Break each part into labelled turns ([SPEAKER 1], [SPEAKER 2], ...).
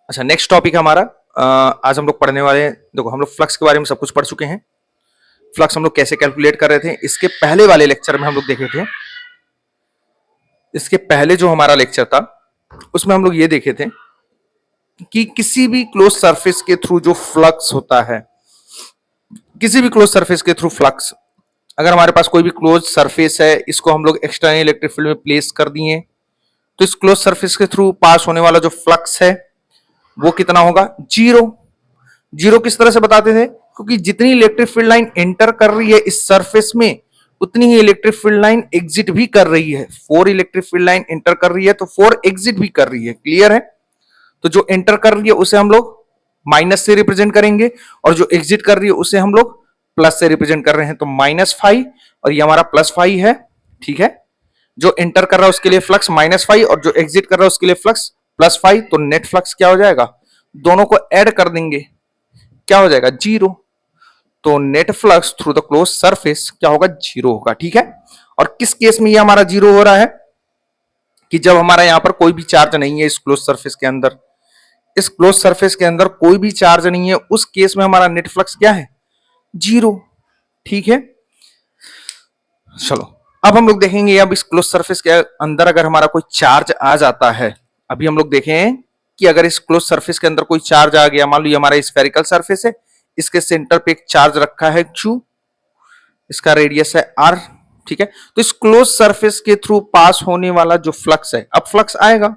[SPEAKER 1] अच्छा, next topic है हमारा। आज हम लोग पढ़ने वाले हैं, देखो हम लोग फ्लक्स के बारे में सब कुछ पढ़ चुके हैं। फ्लक्स हम लोग कैसे कैलकुलेट कर रहे थे इसके पहले वाले लेक्चर में हम लोग देखे थे। इसके पहले जो हमारा लेक्चर था उसमें हम लोग ये देखे थे कि किसी भी क्लोज सरफेस के थ्रू जो फ्लक्स होता है, किसी भी क्लोज सरफेस के थ्रू फ्लक्स, अगर हमारे पास कोई भी क्लोज सरफेस है, इसको हम लोग एक्सटर्नल इलेक्ट्रिक फील्ड में प्लेस कर दिए, तो इस क्लोज सरफेस के थ्रू पास होने वाला जो फ्लक्स है वो कितना होगा? जीरो। जीरो किस तरह से बताते थे? क्योंकि जितनी इलेक्ट्रिक फील्ड लाइन एंटर कर रही है इस सरफेस में, उतनी ही इलेक्ट्रिक फील्ड लाइन एग्जिट भी कर रही है। 4 इलेक्ट्रिक फील्ड लाइन एंटर कर रही है तो 4 एग्जिट भी कर रही है। क्लियर है? तो जो एंटर कर रही है उसे हम लोग माइनस से रिप्रेजेंट करेंगे और जो एग्जिट कर रही है उसे हम लोग प्लस से रिप्रेजेंट कर रहे हैं। तो -5 और ये हमारा +5 है। ठीक है, जो एंटर कर रहा है उसके लिए फ्लक्स -5 और जो एग्जिट कर रहा है उसके लिए फ्लक्स +5। तो नेट फ्लक्स क्या हो जाएगा? दोनों को ऐड कर देंगे, क्या हो जाएगा? जीरो। तो net flux through the close surface क्या होगा? जीरो होगा। ठीक है, और किस केस में ये हमारा जीरो हो रहा है? कि जब हमारा यहां पर कोई भी चार्ज नहीं है इस क्लोज सरफेस के अंदर, इस क्लोज सरफेस के अंदर कोई भी चार्ज नहीं है, उस केस में हमारा नेट फ्लक्स क्या है? जीरो। ठीक है, चलो अब हम लोग देखेंगे, अब इस क्लोज सरफेस के अंदर अगर हमारा कोई चार्ज आ जाता है, अभी हम लोग देखें कि अगर इस क्लोज सरफेस के अंदर कोई चार्ज आ गया, मान लो ये हमारा स्फेरिकल सरफेस है, इसके सेंटर पे एक चार्ज रखा है Q, इसका रेडियस है R। ठीक है, तो इस क्लोज सरफेस के थ्रू पास होने वाला जो फ्लक्स है, अब फ्लक्स आएगा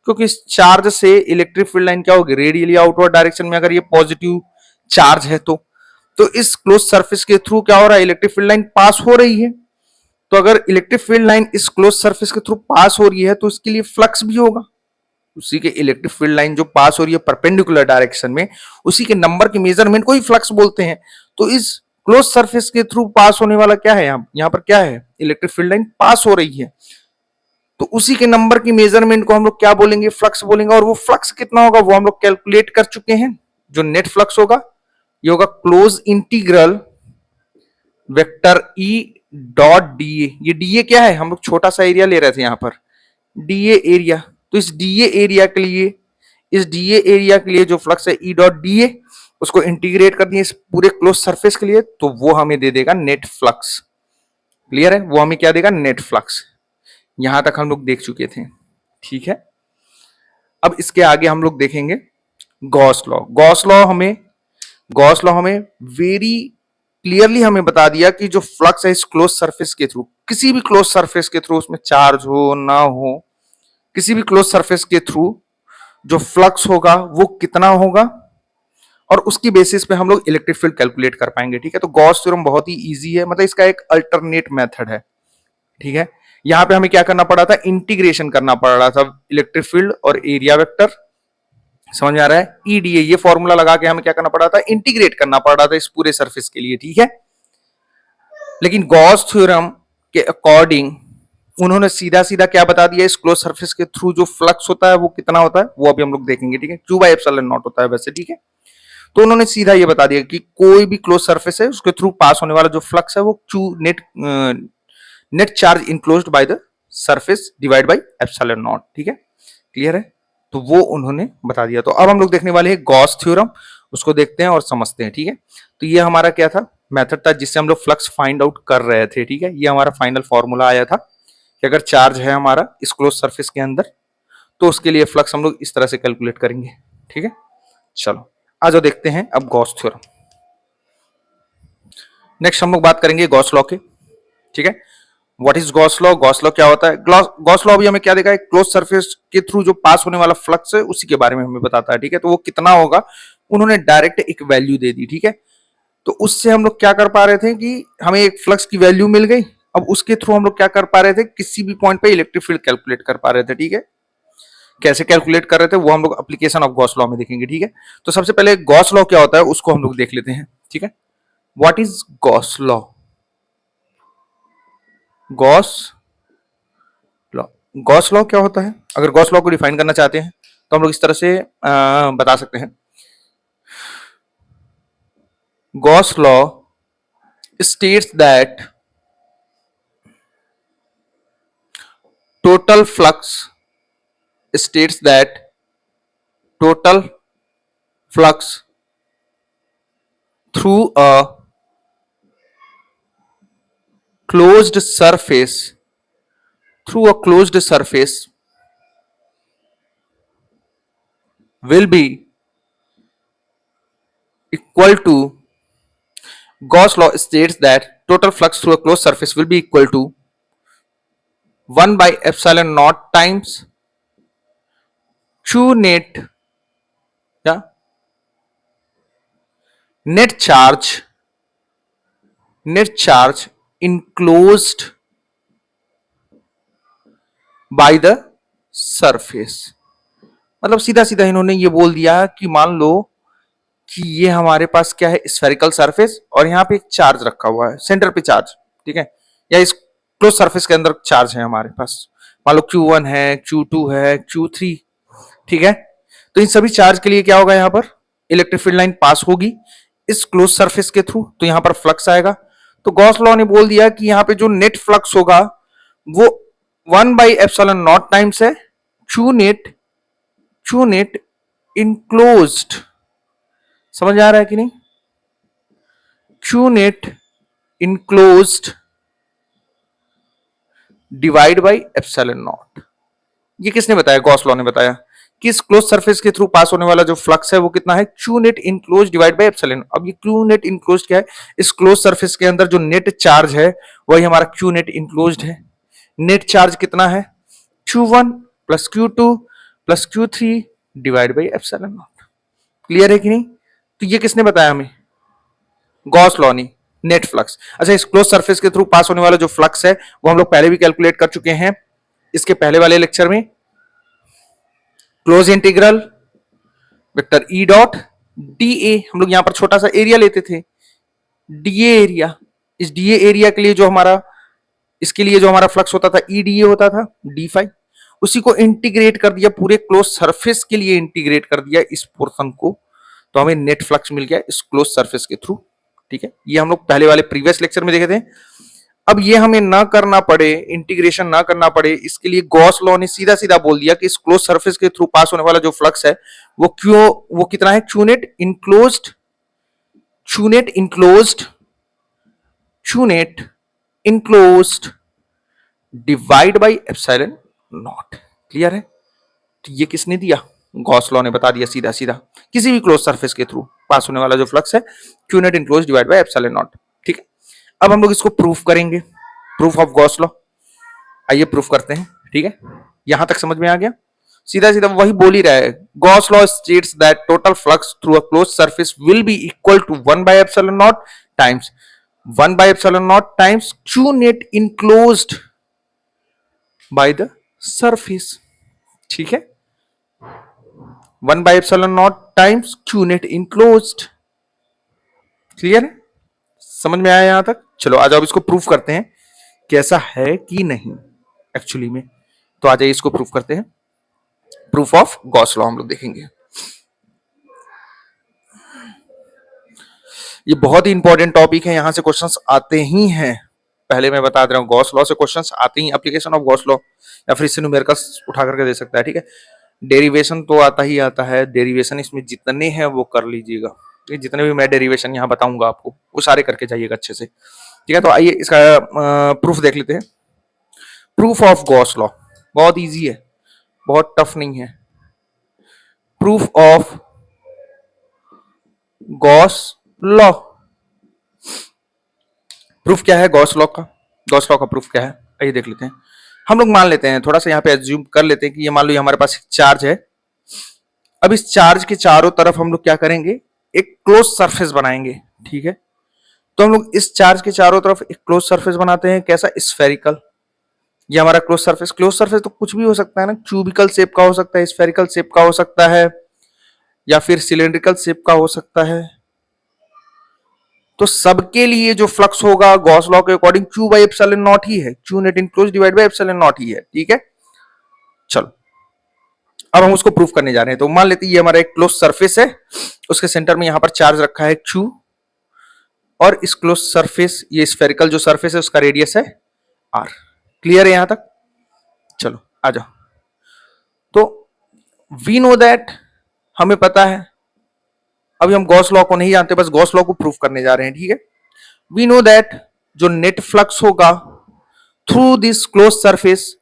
[SPEAKER 1] क्योंकि इस चार्ज से इलेक्ट्रिक फील्ड लाइन क्या होगी? रेडियली आउटवर्ड डायरेक्शन में। अगर ये पॉजिटिव चार्ज है तो इस क्लोज सरफेस के थ्रू क्या हो रहा है? इलेक्ट्रिक फील्ड लाइन पास हो रही है। तो अगर इलेक्ट्रिक फील्ड लाइन इस क्लोज सरफेस के थ्रू पास हो रही है तो इसके लिए फ्लक्स भी होगा। उसी के इलेक्ट्रिक फील्ड लाइन जो पास हो रही है परपेंडिकुलर डायरेक्शन में, उसी के नंबर के मेजरमेंट को ही फ्लक्स बोलते हैं। तो इस क्लोज सरफेस के थ्रू पास होने वाला क्या है? यहाँ पर क्या है? इलेक्ट्रिक फील्ड लाइन पास हो रही है, तो उसी के नंबर की मेजरमेंट को हम लोग क्या बोलेंगे? फ्लक्स बोलेंगे। और वो फ्लक्स कितना होगा वो हम लोग कैलकुलेट कर चुके हैं। जो नेट फ्लक्स होगा ये होगा close integral vector E dot DA. ये डीए क्या है? हम लोग छोटा सा एरिया ले रहे थे यहां पर, डीए एरिया। तो इस डीए एरिया के लिए, इस डीए एरिया के लिए जो फ्लक्स है ई डॉट डीए, उसको इंटीग्रेट कर दिए इस पूरे क्लोज सरफेस के लिए, तो वो हमें दे देगा नेट फ्लक्स। क्लियर है? वो हमें क्या देगा? Net flux. यहां तक हम लोग देख चुके थे। ठीक है, अब इसके आगे हम लोग देखेंगे गॉस लॉ। गॉस लॉ हमें वेरी क्लियरली हमें बता दिया कि जो फ्लक्स है इस क्लोज सरफेस के थ्रू, किसी भी क्लोज सरफेस के थ्रू, उसमें चार्ज हो ना हो, किसी भी क्लोज सरफेस के थ्रू जो फ्लक्स होगा वो कितना होगा, और उसकी बेसिस पे हम लोग इलेक्ट्रिक फील्ड कैलकुलेट कर पाएंगे। ठीक है, तो गॉस थ्योरम बहुत ही इजी है, मतलब इसका एक अल्टरनेट मेथड है। ठीक है, यहां पे हमें क्या करना पड़ा था? इंटीग्रेशन करना पड़ रहा था इलेक्ट्रिक फील्ड और एरिया वेक्टर। समझ में आ रहा है? ईडीए ये फॉर्मूला लगा के हमें क्या करना पड़ा था? इंटीग्रेट करना पड़ रहा था इस पूरे सरफेस के लिए। ठीक है, लेकिन गॉस थ्योरम के अकॉर्डिंग उन्होंने सीधा सीधा क्या बता दिया? इस क्लोज सरफेस के थ्रू जो फ्लक्स होता है वो कितना होता है वो अभी हम लोग देखेंगे। ठीक है, Q बाय एप्सिलॉन नॉट होता है वैसे। ठीक है, तो उन्होंने सीधा ये बता दिया कि कोई भी क्लोज सरफेस है उसके थ्रू पास होने वाला जो फ्लक्स है वो Q net charge enclosed by the surface divide by epsilon not. ठीक है, क्लियर है? तो वो उन्होंने बता दिया। तो अब हम लोग देखने वाले हैं गॉस थ्योरम, उसको देखते हैं और समझते हैं। ठीक है, तो ये हमारा क्या था? मेथड था जिससे हम लोग फ्लक्स फाइंड आउट कर रहे थे। ठीक है, ये हमारा फाइनल फॉर्मूला आया था कि अगर चार्ज है हमारा इस क्लोज सरफेस के अंदर तो उसके लिए फ्लक्स हम लोग इस तरह से कैलकुलेट करेंगे। ठीक है, चलो आ जाओ देखते हैं अब गॉस थ्योरम। नेक्स्ट हम लोग बात करेंगे गॉस लॉ के। ठीक है, what is Gauss law? Gauss law क्या होता है? गॉस लॉ भी हमें क्या देगा? एक क्लोज सरफेस के थ्रू जो पास होने वाला फ्लक्स है उसी के बारे में हमें बताता है। ठीक है, तो वो कितना होगा उन्होंने डायरेक्ट एक वैल्यू दे दी। ठीक है, तो उससे हम लोग क्या कर पा रहे थे कि हमें एक फ्लक्स की वैल्यू मिल गई। अब उसके थ्रू हम लोग क्या कर पा रहे थे? किसी भी पॉइंट पे इलेक्ट्रिक फील्ड कैलकुलेट कर पा रहे थे। ठीक है, कैसे कैलकुलेट कर रहे थे वो हम लोग एप्लीकेशन ऑफ गॉस लॉ में देखेंगे। ठीक है, तो सबसे पहले गॉस लॉ क्या होता है उसको हम लोग देख लेते हैं। ठीक है, what is Gauss law? Gauss law, Gauss law क्या होता है? अगर गॉस लॉ को डिफाइन करना चाहते हैं तो हम लोग इस तरह से बता सकते हैं। Gauss law states that total flux states that total flux through a closed surface will be equal to, Gauss law states that total flux through a closed surface will be equal to 1 by epsilon naught times q net, yeah, net charge enclosed by the surface। मतलब सीधा सीधा इन्होंने ये बोल दिया कि मान लो कि ये हमारे पास क्या है, स्फेरिकल सरफेस, और यहाँ पे एक चार्ज रखा हुआ है, सेंटर पे चार्ज, ठीक है, या इस क्लोज सरफेस के अंदर चार्ज है हमारे पास, मान लो Q1 है, Q2 है, Q3, ठीक है। तो इन सभी चार्ज के लिए क्या होगा, यहाँ पर इलेक्ट्रिक फील्ड लाइन पास होगी इस क्लोज सरफेस के थ्रू, तो यहाँ पर फ्लक्स आएगा। तो गॉस लॉ ने बोल दिया कि यहाँ पे जो नेट फ्लक्स होगा वो 1 बाई एप्सिलॉन नॉट टाइम्स है क्यू नेट इनक्लोज्ड। समझ आ रहा है कि नहीं? Q net enclosed divide by epsilon not. ये किसने बताया? गॉस लॉ ने बताया कि इस क्लोज सरफेस के थ्रू पास होने वाला जो फ्लक्स है वो कितना है, Q net enclose divide by epsilon. अब ये क्यू नेट इनक्लोज क्या है, इस क्लोज सरफेस के अंदर जो नेट चार्ज है वही हमारा क्यू नेट इनक्लोज है। नेट चार्ज कितना है, Q1 plus Q2 plus Q3 divide by epsilon not. Clear है कि नहीं? तो ये किसने बताया हमें? गॉस लॉ ने। Net flux. अच्छा, इस क्लोज सरफेस के थ्रू पास होने वाला जो फ्लक्स है वो हम लोग पहले भी कैलकुलेट कर चुके हैं इसके पहले वाले लेक्चर में। Close integral vector E dot d ए, हम लोग यहां पर छोटा सा एरिया लेते थे, डीए एरिया। इस डीए एरिया के लिए जो हमारा, इसके लिए जो हमारा फ्लक्स होता था ई डीए होता था डी फाई, उसी को इंटीग्रेट कर दिया, पूरे क्लोज सरफेस के लिए इंटीग्रेट कर दिया इस पोर्शन को, तो हमें नेट फ्लक्स मिल गया इस क्लोज सरफेस के थ्रू। ठीक है, ये हम लोग पहले वाले प्रीवियस लेक्चर में देखे थे। अब ये हमें ना करना पड़े, इंटीग्रेशन ना करना पड़े, इसके लिए गॉस लॉ ने सीधा सीधा बोल दिया कि इस क्लोज सरफेस के थ्रू पास होने वाला जो फ्लक्स है वो कितना है, Q net enclosed divide by epsilon not. Clear है? तो ये किसने दिया? गॉस लॉ ने बता दिया सीधा सीधा, किसी भी क्लोज सरफेस के थ्रू पास होने वाला जो फ्लक्स है Q net enclose divide by epsilon not. ठीक है, अब हम लोग इसको प्रूफ करेंगे, प्रूफ ऑफ गॉस लॉ। आइए प्रूफ करते हैं। ठीक है, यहां तक समझ में आ गया? सीधा सीधा वही बोल ही रहा है। Gauss law states that total flux through a close surface will be equal to 1 by epsilon not times 1 by epsilon not times q net enclosed by the surface. ठीक है, 1 by epsilon not times q net enclosed. Clear है? समझ में आया यहां तक? चलो आ जाओ, इसको प्रूफ करते हैं कैसा है कि नहीं एक्चुअली में। तो आ जाइए इसको प्रूफ करते हैं। प्रूफ ऑफ गॉस लॉ हम लोग देखेंगे। ये बहुत ही इंपॉर्टेंट टॉपिक है, यहां से क्वेश्चंस आते ही हैं। पहले मैं बता दे रहा हूं, गॉस लॉ से क्वेश्चंस आते ही, एप्लीकेशन ऑफ गॉस लॉ, या फिर इससे न्यूमेरिकल्स उठा करके दे सकता है। ठीक है, डेरिवेशन तो आता ही आता है, डेरिवेशन इसमें जितने हैं वो कर लीजिएगा। ये जितने भी मैं डेरिवेशन यहाँ बताऊंगा आपको वो सारे करके जाइएगा अच्छे से। ठीक है, तो आइए इसका प्रूफ देख लेते हैं। प्रूफ ऑफ गॉस लॉ बहुत इजी है, बहुत टफ नहीं है। Proof of Gauss law, proof क्या है गॉस लॉ का? गॉस लॉ का प्रूफ क्या है, आइए देख लेते हैं। हम लोग मान लेते हैं, थोड़ा सा यहाँ पे एज्यूम कर लेते हैं कि ये मान लो ये हमारे पास एक चार्ज है। अब इस चार्ज के चारों तरफ हम लोग क्या करेंगे, एक क्लोज सरफेस बनाएंगे। ठीक है, तो हम लोग इस चार्ज के चारों तरफ एक क्लोज सरफेस बनाते हैं। कैसा? स्फेरिकल। ये हमारा क्लोज सरफेस, क्लोज सरफेस तो कुछ भी हो सकता है ना, क्यूबिकल शेप का हो सकता है, स्फेरिकल शेप का हो सकता है, या फिर सिलेंड्रिकल शेप का हो सकता है। तो सबके लिए जो फ्लक्स होगा गॉस लॉ के according Q by epsilon naught ही है, Q net enclose divide by epsilon naught ही है। ठीक है, चलो अब हम उसको प्रूफ करने जा रहे हैं। तो मान लेते हैं ये हमारा एक क्लोज सरफेस है, उसके सेंटर में यहां पर चार्ज रखा है क्यू, और इस क्लोज सरफेस, ये स्फेरिकल जो सरफेस है उसका रेडियस है आर। क्लियर है यहां तक? चलो आ जाओ। तो वी नो दैट, हमें पता है अभी हम गॉस लॉ को नहीं जानते, बस गॉस लॉ को प्रूफ करने जा रहे हैं, ठीक है। वी नो दैट जो नेट फ्लक्स होगा through this close surface,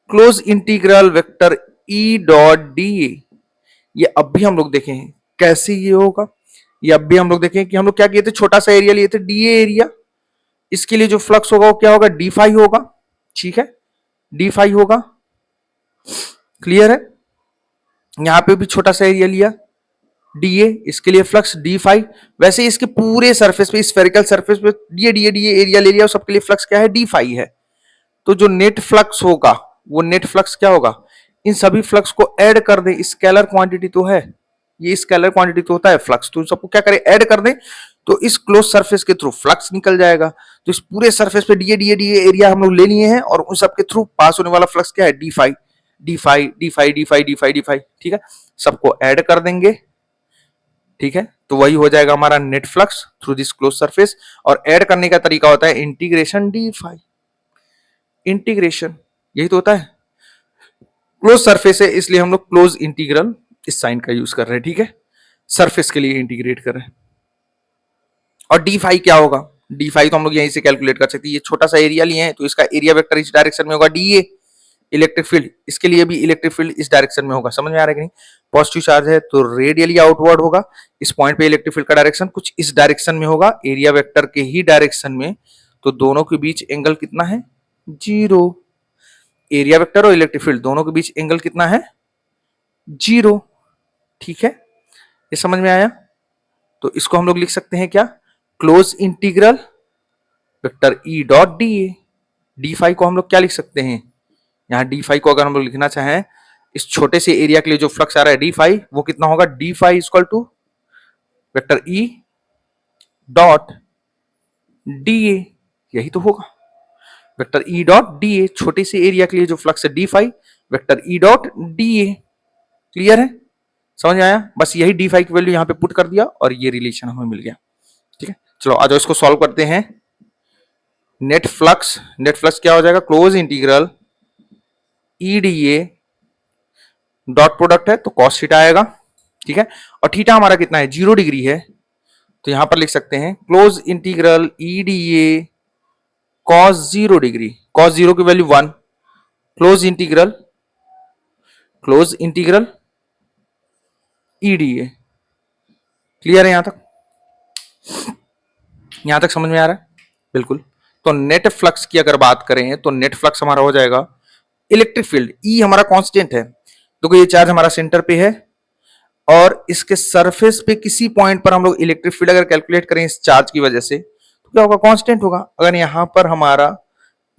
[SPEAKER 1] close integral vector E dot d ए, ये अब भी हम लोग देखें कैसे ये होगा। ये अब भी हम लोग देखें कि हम लोग क्या किए थे, छोटा सा एरिया लिए थे डी एरिया, इसके लिए जो फ्लक्स होगा वो क्या होगा, डी फाई होगा, ठीक है, डी फाई होगा, क्लियर है। यहां पे भी छोटा सा एरिया लिया डी ए, इसके लिए फ्लक्स डी फाई। वैसे इसके पूरे सरफेस पे, स्फेरिकल सरफेस पे डी ए एरिया ले लिया, सबके लिए फ्लक्स क्या है, डी फाई है। तो जो नेट फ्लक्स होगा वो नेट फ्लक्स क्या होगा, इन सभी फ्लक्स को ऐड कर दे, स्केलर क्वांटिटी तो है, ये स्केलर क्वांटिटी तो होता है फ्लक्स, तो सबको क्या करें, ऐड कर दे, तो इस क्लोज सरफेस के थ्रू फ्लक्स निकल जाएगा। तो इस पूरे सरफेस पे डी ए एरिया हम लोग ले लिए हैं, और उन सबके थ्रू पास होने वाला फ्लक्स क्या है, d phi d phi d phi d phi d phi d phi, ठीक है। सबको ऐड कर देंगे, ठीक है, तो वही हो जाएगा हमारा net flux through this close surface. और ऐड करने का तरीका होता है इंटीग्रेशन डी फाई, इंटीग्रेशन, यही तो होता है। क्लोज सरफेस है इसलिए हम लोग क्लोज इंटीग्रल इस साइन का यूज कर रहे हैं, ठीक है, सरफेस के लिए इंटीग्रेट कर रहे हैं। और डी फाई क्या होगा, डी फाई तो हम लोग यहीं से कैलकुलेट कर सकते हैं, ये छोटा सा एरिया लिए हैं तो इसका एरिया वेक्टर इस डायरेक्शन में होगा डी ए, इलेक्ट्रिक फील्ड, इसके लिए भी इलेक्ट्रिक फील्ड इस डायरेक्शन में होगा, समझ में आ रहा है कि नहीं। पॉजिटिव चार्ज है तो रेडियली आउटवर्ड होगा, इस पॉइंट पे इलेक्ट्रिक फील्ड का डायरेक्शन कुछ इस डायरेक्शन में होगा, एरिया वेक्टर के ही डायरेक्शन में, तो दोनों के बीच एंगल कितना है, जीरो। एरिया वेक्टर और इलेक्ट्रिक फील्ड दोनों के बीच एंगल कितना है, जीरो, ठीक है, ये समझ में आया। तो इसको हम लोग लिख सकते हैं क्या, close integral vector E dot d A. D phi को हम लोग क्या लिख सकते हैं, यहां डी फाई को अगर हम लोग लिखना चाहें, इस छोटे से एरिया के लिए जो फ्लक्स आ रहा है डी फाई, वो कितना होगा, d phi equal to vector E dot d A, यही तो होगा, vector E dot d A, छोटे से एरिया के लिए जो फ्लक्स है d phi, vector E dot d A, clear है, समझ में आया। बस यही डी फाई की वैल्यू यहां पे पुट कर दिया और ये रिलेशन हमें मिल गया, ठीक है। चलो आ जाओ इसको सॉल्व करते हैं। नेट फ्लक्स क्या हो जाएगा, close integral E D A, dot product है तो कॉस थीटा आएगा, ठीक है, और थीटा हमारा कितना है, 0 डिग्री है, तो यहां पर लिख सकते हैं close integral E D A cos 0 degree, cos 0 की value 1, close integral E D A, clear है यहां तक समझ में आ रहा है, बिल्कुल। तो नेट फ्लक्स की अगर बात करें तो नेट फ्लक्स हमारा हो जाएगा, इलेक्ट्रिक फील्ड ई हमारा कांस्टेंट है, तो ये चार्ज हमारा सेंटर पे है, और इसके सरफेस पे किसी पॉइंट पर हम लोग इलेक्ट्रिक फील्ड अगर कैलकुलेट करें इस चार्ज की वजह से, तो क्या होगा, कांस्टेंट होगा। अगर यहां पर हमारा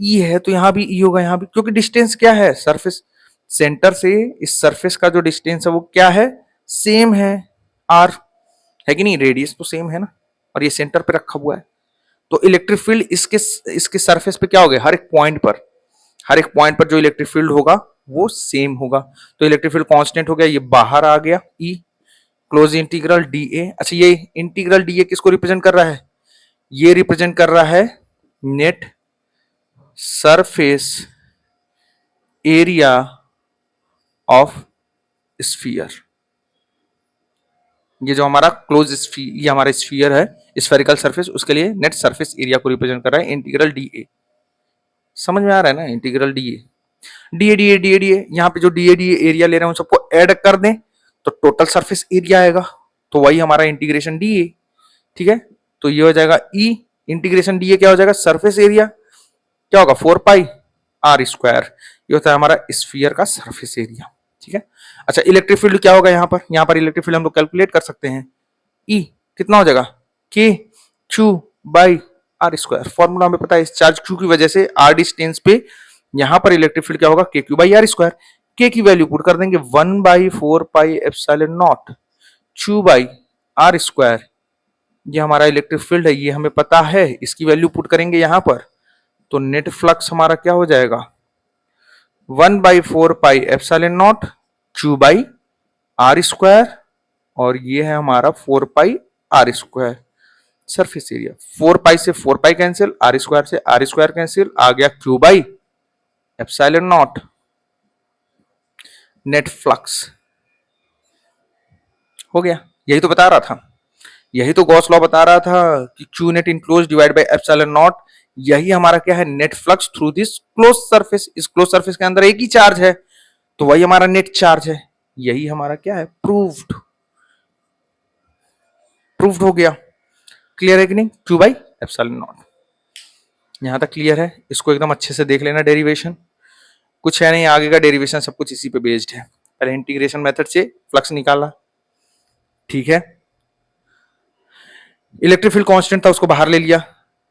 [SPEAKER 1] ई है तो यहां भी ई होगा, यहां भी, क्योंकि डिस्टेंस क्या है, सरफेस सेंटर से इस सरफेस का जो डिस्टेंस है वो क्या है, सेम है, आर है कि नहीं, रेडियस तो सेम है ना, और ये सेंटर पे रखा हुआ है, तो इलेक्ट्रिक फील्ड इसके सरफेस पे क्या हो गया, हर एक पॉइंट पर जो इलेक्ट्रिक फील्ड होगा वो सेम होगा, तो इलेक्ट्रिक फील्ड कांस्टेंट हो गया, ये बाहर आ गया ई, क्लोज इंटीग्रल डी ए। अच्छा ये इंटीग्रल डी ए किसको रिप्रेजेंट कर रहा है, ये रिप्रेजेंट कर रहा है net surface area of sphere, ये जो हमारा क्लोज ये हमारा स्फीयर है, स्फेरिकल सरफेस, उसके लिए नेट सरफेस एरिया को रिप्रेजेंट कर रहा है इंटीग्रल डी ए, समझ में आ रहा है ना, इंटीग्रल डी ए यहाँ पे जो डी ए एरिया ले रहे हैं उन सबको ऐड कर दें तो टोटल सरफेस एरिया आएगा, तो वही हमारा इंटीग्रेशन डी ए, ठीक है। तो ये हो जाएगा ई इंटीग्रेशन डी ए, क्या हो जाएगा, सरफेस एरिया क्या होगा, 4 पाई आर स्क्वायर, ये होता है हमारा स्फीयर का सरफेस एरिया, ठीक है। अच्छा इलेक्ट्रिक फील्ड क्या होगा, यहाँ पर इलेक्ट्रिक फील्ड हम लोग कैलकुलेट कर सकते हैं, ई कितना हो जाएगा, k q by r square, formula हमें पता है, इस चार्ज क्यू की वजह से आर डिस्टेंस पे यहां पर इलेक्ट्रिक फील्ड क्या होगा, के क्यू बाई आर स्क्वायर, के की वैल्यू पुट कर देंगे 1/4 pi epsilon not q by r square, ये हमारा इलेक्ट्रिक फील्ड है, ये हमें पता है, इसकी वैल्यू पुट करेंगे यहां पर, तो नेट फ्लक्स हमारा क्या हो जाएगा, 1/4 pi epsilon not q by r square, और ये है हमारा 4 pi r square surface area, 4 pi से 4 पाई कैंसिल, आर स्क्वायर से आर स्क्वायर कैंसिल, आ गया q by epsilon not net flux, हो गया, यही तो बता रहा था। यही तो गॉस लॉ बता रहा था कि Q net enclose divide by epsilon not, यही हमारा क्या है, net flux through this close surface. इस क्लोज सरफेस के अंदर एक ही चार्ज है, तो वही हमारा नेट चार्ज है। यही हमारा क्या है, प्रूव्ड। प्रूव्ड हो गया। क्लियर है कि नहीं? Q by epsilon not. यहां तक क्लियर है? इसको एकदम अच्छे से देख लेना। डेरिवेशन कुछ है नहीं, आगे का डेरिवेशन सब कुछ इसी पे बेस्ड है। पहले इंटीग्रेशन मेथड से फ्लक्स निकाला, ठीक है। इलेक्ट्रिक फील्ड कांस्टेंट था, उसको बाहर ले लिया।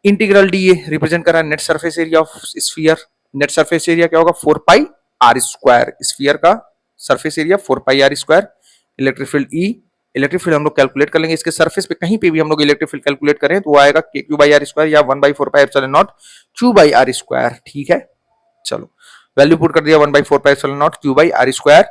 [SPEAKER 1] इंटीग्रल डी ए रिप्रेजेंट करा net surface area of sphere. Net surface area क्या होगा, 4 पाई आर स्क्वायर। स्फीयर का surface area 4 pi r square. Electric field E, electric field हम लोग कैलकुलेट कर लेंगे। इसके सरफेस पे कहीं पे भी हम लोग इलेक्ट्रिक फील्ड कैलकुलेट करें तो वो आएगा के क्यू बाई आर स्क्वायर या 1 by 4 pi epsilon not q by r square, ठीक है। चलो वैल्यू पुट कर दिया, 1 by 4 pi epsilon not q by r square.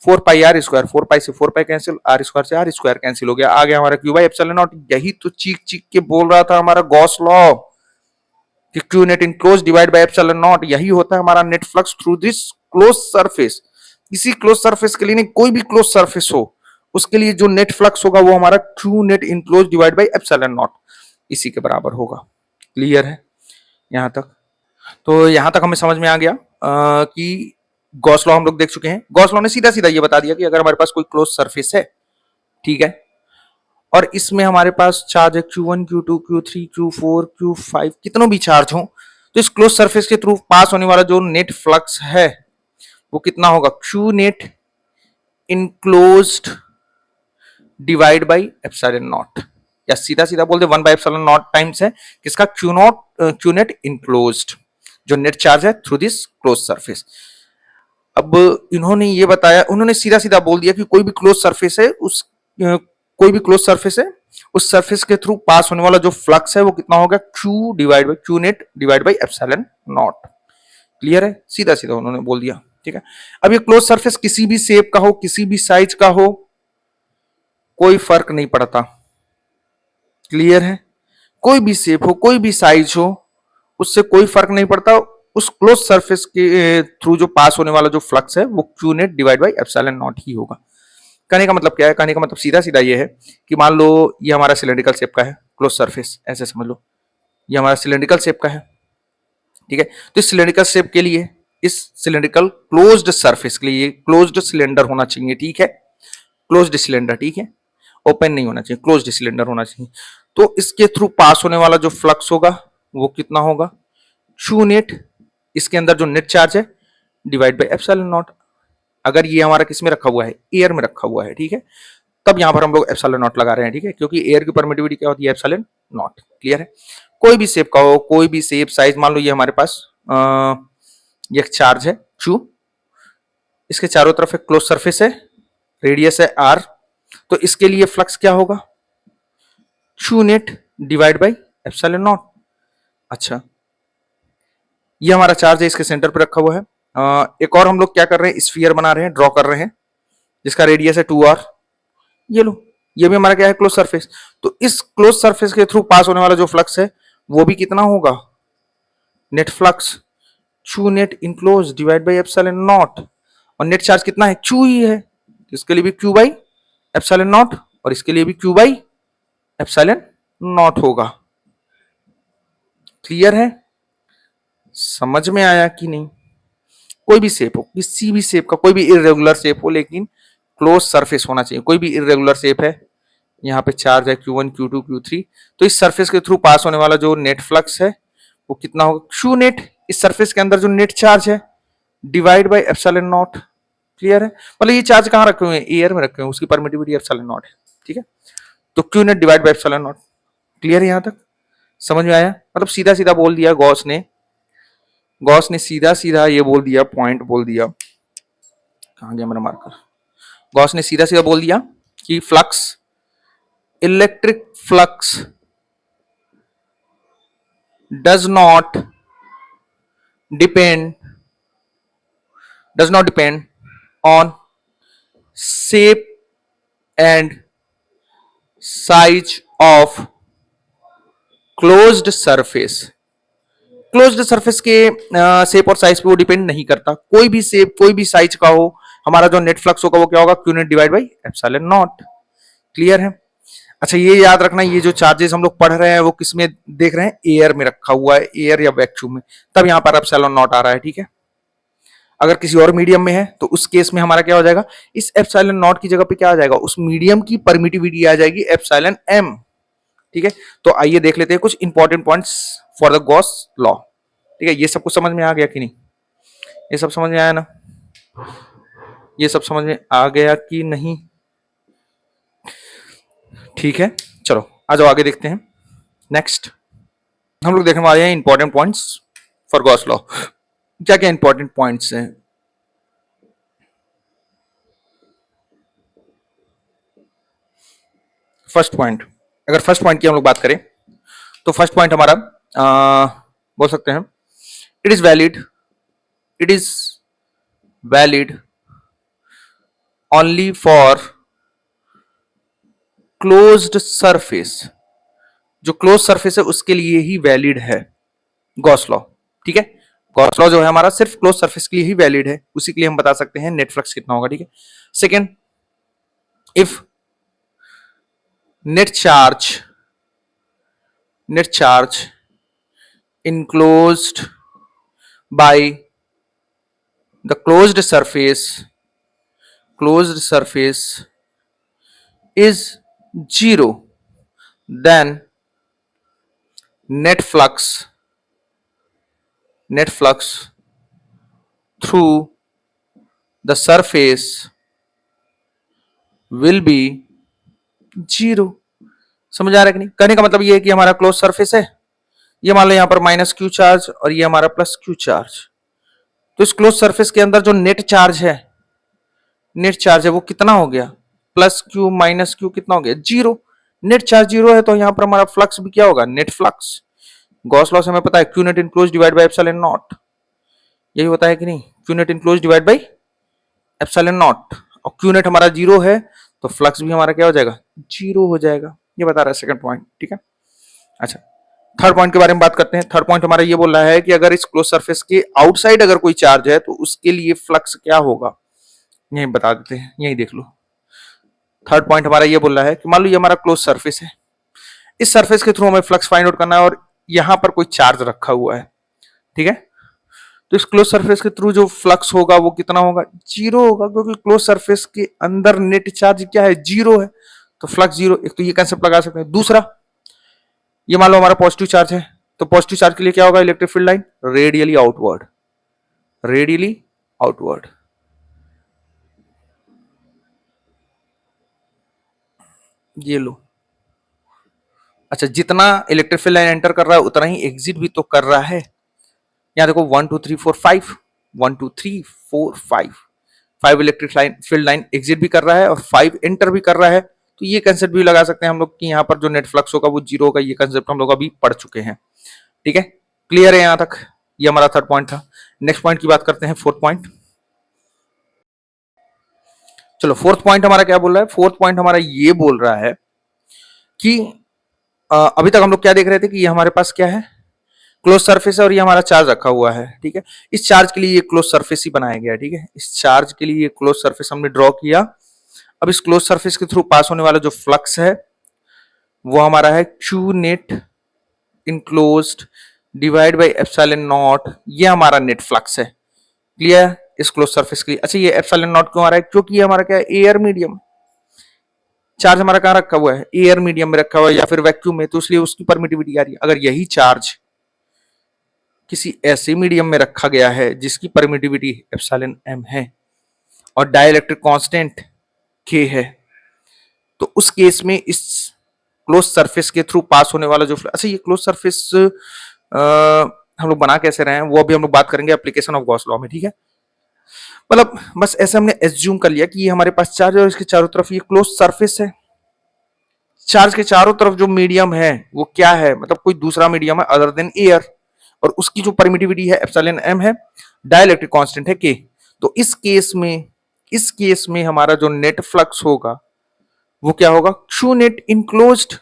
[SPEAKER 1] 4 pi r square, 4 pi से 4 पाई कैंसिल, आर स्क्वायर से आर स्क्वायर कैंसिल हो गया, आ गया हमारा क्यू बाई एप्सिलॉन नॉट। यही तो चीख चीख के बोल रहा था हमारा गॉस लॉ कि Q net enclose divide by epsilon not, यही होता है हमारा net flux through this close surface. इसी क्लोज सरफेस के लिए नहीं, कोई भी क्लोज सरफेस हो उसके लिए जो नेट फ्लक्स होगा वो हमारा Q net enclose divide by epsilon not इसी के बराबर होगा। क्लियर है यहां तक? तो यहां तक हमें समझ में आ गया कि गॉस लॉ हम लोग देख चुके हैं। गॉस लॉ ने सीधा सीधा ये बता दिया कि अगर हमारे पास कोई क्लोज सरफेस है, ठीक है, और इसमें हमारे पास चार्ज है Q1 Q2 Q3 Q4 Q5, कितनों भी चार्ज हो, तो इस क्लोज सरफेस के थ्रू पास होने वाला जो नेट फ्लक्स है वो कितना होगा, Q net enclosed divide by epsilon not, या सीधा सीधा बोल दे 1 बाई एप्सिलॉन नॉट टाइम्स है किसका, क्यू नेट इनक्लोज्ड, जो नेट चार्ज है थ्रू दिस क्लोज सरफेस। अब इन्होंने ये बताया, उन्होंने सीधा सीधा बोल दिया कि कोई भी क्लोज सरफेस है, कोई भी क्लोज सरफेस है, उस सरफेस के थ्रू पास होने वाला जो फ्लक्स है वो कितना होगा, Q divide by Q net divide by epsilon not. Clear है? सीधा सीधा उन्होंने बोल दिया, ठीक है। अब ये क्लोज सरफेस किसी भी शेप का हो, किसी भी साइज का हो, कोई फर्क नहीं पड़ता। क्लियर है? कोई भी शेप हो, कोई भी साइज हो, उससे कोई फर्क नहीं पड़ता। उस क्लोज सरफेस के थ्रू जो पास होने वाला जो फ्लक्स है वो Q net divide by epsilon naught ही होगा। कहने का मतलब क्या है? कहने का मतलब सीधा सीधा ये है कि मान लो ये हमारा सिलेंड्रिकल शेप का है क्लोज सरफेस, ऐसे समझ लो ये हमारा सिलेंड्रिकल शेप का है, ठीक है। तो इस सिलेंड्रिकल शेप के लिए, इस सिलेंड्रिकल क्लोज्ड सरफेस के लिए क्लोज्ड सिलेंडर होना चाहिए, ठीक है। क्लोज्ड सिलेंडर, ठीक है, ओपन नहीं होना चाहिए, क्लोज्ड सिलेंडर होना चाहिए। तो इसके थ्रू पास होने वाला जो फ्लक्स होगा वो कितना होगा, क्यू नेट, इसके अंदर जो नेट चार्ज है डिवाइड बाई एप्सिलॉन नॉट। अगर ये हमारा किस में रखा हुआ है, एयर में रखा हुआ है, ठीक है, तब यहां पर हम लोग एप्सिलॉन नॉट लगा रहे हैं, ठीक है, क्योंकि एयर की परमिटिविटी क्या होती है, एप्सिलॉन नॉट। क्लियर है? कोई भी शेप का हो, कोई भी शेप साइज, मान लो ये हमारे पास ये एक चार्ज है Q, इसके चारों तरफ एक क्लोज सरफेस है, रेडियस है R, तो इसके लिए फ्लक्स क्या होगा, Q net divide by epsilon not. अच्छा, ये हमारा चार्ज है, इसके सेंटर पर रखा हुआ है। एक और हम लोग क्या कर रहे हैं, स्फीयर बना रहे हैं, ड्रॉ कर रहे हैं, जिसका रेडियस है 2R। ये लो, ये भी हमारा क्या है, क्लोज सरफेस। तो इस क्लोज सरफेस के थ्रू पास होने वाला जो फ्लक्स है वो भी कितना होगा, net flux Q net enclose divide by epsilon not. और नेट चार्ज कितना है, क्यू ही है, इसके लिए भी क्यू बाई एप्सिलॉन नॉट और इसके लिए भी क्यू बाई एप्सिलॉन नॉट होगा। क्लियर है? समझ में आया कि नहीं? कोई भी शेप हो, किसी भी शेप का, कोई भी इरेगुलर शेप हो, लेकिन क्लोज सरफेस होना चाहिए। कोई भी इरेगुलर शेप है, यहाँ पे चार्ज है Q1 Q2 Q3, तो इस सरफेस के थ्रू पास होने वाला जो नेट फ्लक्स है वो कितना होगा, क्यू नेट, इस सरफेस के अंदर जो नेट चार्ज है divide by epsilon not. Clear है? मतलब ये चार्ज कहाँ रखे हुए हैं, एयर में रखे हुए हैं, उसकी परमिटिविटी एप्सिलॉन नॉट है, ठीक है। तो Q net divide by epsilon not. Clear है? यहां तक समझ में आया? मतलब सीधा सीधा बोल दिया गॉस ने, गॉस ने सीधा सीधा ये बोल दिया, पॉइंट बोल दिया, कहां गया मेरा मार्कर, गॉस ने सीधा सीधा बोल दिया कि flux, electric flux does not depend on shape and size of closed surface। Closed surface के शेप और साइज पे वो डिपेंड नहीं करता। कोई भी शेप, कोई भी साइज का हो, हमारा जो नेट फ्लक्स होगा वो क्या होगा, Q net divide by epsilon not. Clear है? अच्छा ये याद रखना, ये जो चार्जेस हम लोग पढ़ रहे हैं वो किस में देख रहे हैं, एयर में रखा हुआ है, एयर या वैक्यूम में, तब यहां पर एप्सिलॉन नॉट आ रहा है, ठीक है। अगर किसी और मीडियम में है तो उस केस में हमारा क्या हो जाएगा, इस एप्सिलॉन नॉट की जगह पे क्या आ जाएगा, उस मीडियम की परमिटिविटी आ जाएगी एप्सिलॉन एम, ठीक है। तो आइए देख लेते हैं कुछ important points for the Gauss law, ठीक है। ये सब कुछ समझ में आ गया कि नहीं, ये सब समझ में आया ना, ये सब समझ में आ गया कि नहीं, ठीक है। चलो आ जाओ आगे देखते हैं। नेक्स्ट हम लोग देखने वाले हैं important points for Gauss law. क्या क्या इंपॉर्टेंट पॉइंट्स हैं, फर्स्ट पॉइंट, अगर फर्स्ट पॉइंट की हम लोग बात करें तो फर्स्ट पॉइंट हमारा बोल सकते हैं, it is valid, it is valid only for closed surface, जो क्लोज सरफेस है उसके लिए ही वैलिड है गॉस लॉ, ठीक है। गॉस लॉ जो है हमारा सिर्फ क्लोज सरफेस के लिए ही वैलिड है, उसी के लिए हम बता सकते हैं नेट फ्लक्स कितना होगा, ठीक है। Second, if net charge enclosed by the closed surface is zero, then net flux through the surface will be zero. समझ आ रहा है कि नहीं, कहने का मतलब ये है कि हमारा क्लोज सरफेस है, ये मान लो यहां पर माइनस क्यू चार्ज और ये हमारा प्लस क्यू चार्ज, तो इस क्लोज सरफेस के अंदर जो नेट चार्ज है वो कितना हो गया, प्लस क्यू माइनस क्यू कितना हो गया, जीरो। नेट चार्ज जीरो है तो यहां पर हमारा फ्लक्स भी क्या होगा, नेट फ्लक्स। गॉस लॉ से हमें पता है Q net enclose divide by epsilon not, यही होता है कि नहीं, Q net enclose divide by epsilon not, और क्यू नेट हमारा जीरो है तो फ्लक्स भी हमारा क्या हो जाएगा, जीरो हो जाएगा, ये बता रहा है सेकंड पॉइंट, ठीक है। अच्छा थर्ड पॉइंट के बारे में बात करते हैं। थर्ड पॉइंट हमारा ये बोल रहा है कि अगर इस क्लोज सरफेस के आउटसाइड अगर कोई चार्ज है तो उसके लिए फ्लक्स क्या होगा, यही बता देते हैं, यही देख लो। थर्ड पॉइंट हमारा ये बोल रहा है कि मान लो ये हमारा क्लोज सरफेस है, इस सरफेस के थ्रू हमें फ्लक्स फाइंड आउट करना है और यहां पर कोई चार्ज रखा हुआ है, ठीक है। तो इस क्लोज सरफेस के थ्रू जो फ्लक्स होगा वो कितना होगा, जीरो होगा, क्योंकि क्लोज सरफेस के अंदर नेट चार्ज क्या है, जीरो है, तो फ्लक्स जीरो। एक तो ये कंसेप्ट लगा सकते हैं। दूसरा, ये मान लो हमारा पॉजिटिव चार्ज है, तो पॉजिटिव चार्ज के लिए क्या होगा, electric field line radially outward, radially outward. ये लो, अच्छा जितना इलेक्ट्रिक फील्ड लाइन एंटर कर रहा है उतना ही एग्जिट भी तो कर रहा है। यहाँ देखो 1 2 3 4 5, 1 2 3 4 5, 5 electric line field line exit भी कर रहा है और 5 एंटर भी कर रहा है, तो ये कंसेप्ट भी लगा सकते हैं हम लोग कि यहाँ पर जो नेट फ्लक्स होगा वो जीरो होगा। ये कंसेप्ट हम लोग अभी पढ़ चुके हैं, ठीक है, क्लियर है यहाँ तक। ये हमारा थर्ड पॉइंट था। नेक्स्ट पॉइंट की बात करते हैं, फोर्थ पॉइंट। चलो फोर्थ पॉइंट हमारा क्या बोल रहा है, फोर्थ पॉइंट हमारा ये बोल रहा है कि अभी तक हम लोग क्या देख रहे थे कि ये हमारे पास क्या है, क्लोज सरफेस है और ये हमारा चार्ज रखा हुआ है, ठीक है। इस चार्ज के लिए ये क्लोज सरफेस ही बनाया गया है, ठीक है। इस चार्ज के लिए ये क्लोज सरफेस हमने ड्रॉ किया। अब इस क्लोज सरफेस के थ्रू पास होने वाला जो फ्लक्स है वो हमारा है Q net enclosed divide by epsilon not, ये हमारा नेट फ्लक्स है, क्लियर, इस क्लोज सरफेस के लिए। अच्छा ये एप्सिलॉन नॉट क्यों आ रहा है, क्योंकि ये हमारा क्या है, एयर मीडियम, चार्ज हमारा कहां रखा हुआ है, एयर मीडियम में रखा हुआ है या फिर वैक्यूम में, तो इसलिए उसकी परमिटिविटी आ रही है। अगर यही चार्ज किसी ऐसे मीडियम में रखा गया है जिसकी परमिटिविटी एप्सिलॉन एम है और डाइलेक्ट्रिक कांस्टेंट के है, तो उस केस में इस क्लोज सरफेस के थ्रू पास होने वाला जो, अच्छा ये क्लोज सरफेस हम लोग बना कैसे रहे हैं वो अभी हम लोग बात करेंगे एप्लीकेशन ऑफ गॉस लॉ में, ठीक है। मतलब बस ऐसे हमने एज्यूम कर लिया कि ये हमारे पास चार्ज है और इसके चारों तरफ ये क्लोज सरफेस है। चार्ज के चारों तरफ जो मीडियम है वो क्या है, मतलब कोई दूसरा मीडियम है अदर देन एयर, और उसकी जो परमिटिविटी है एप्सिलॉन एम है, डाइलेक्ट्रिक कांस्टेंट है के। तो इस केस में हमारा जो नेट फ्लक्स होगा वो क्या होगा, क्यू नेट इनक्लोज्ड,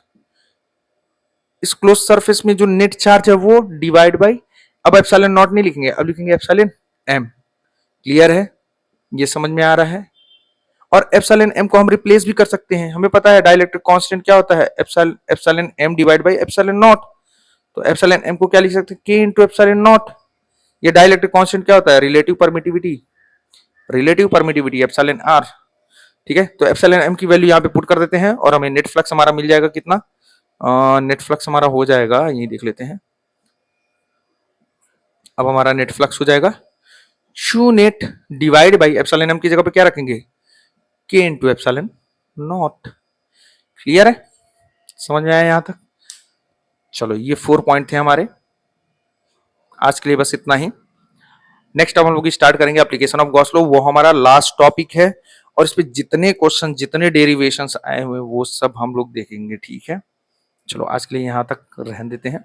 [SPEAKER 1] इस क्लोज सरफेस में जो नेट चार्ज है वो डिवाइड बाय, अब एप्सिलॉन नॉट नहीं लिखेंगे, अब लिखेंगे एप्सिलॉन एम, क्लियर है, ये समझ में आ रहा है। और एप्सिलॉन एम को हम रिप्लेस भी कर सकते हैं। हमें पता है डाइलेक्ट्रिक कांस्टेंट क्या होता है, epsilon m divide by epsilon not. तो एप्सिलॉन एम को क्या लिख सकते हैं, के इंटू एप्सिलॉन नॉट। ये डाइलेक्ट्रिक कांस्टेंट क्या होता है, रिलेटिव परमिटिविटी, एप्सिलॉन आर। ठीक है, तो एप्सिलॉन एम की वैल्यू यहाँ पे पुट कर देते हैं और हमें नेट फ्लक्स हमारा मिल जाएगा कितना, नेट फ्लक्स हमारा हो जाएगा, यही देख लेते हैं। अब हमारा नेट फ्लक्स हो जाएगा शू net divide by epsilon m की जगह पे क्या रखेंगे, के इंटू एप्सिलॉन नॉट। क्लियर है, समझ में आया यहां तक? चलो ये 4 पॉइंट थे हमारे, आज के लिए बस इतना ही। नेक्स्ट अब हम लोग स्टार्ट करेंगे एप्लीकेशन ऑफ गॉस लॉ, वो हमारा लास्ट टॉपिक है और इस पे जितने क्वेश्चन जितने डेरिवेशंस आए हुए वो सब हम लोग देखेंगे। ठीक है, चलो आज के लिए यहां तक रहने देते हैं।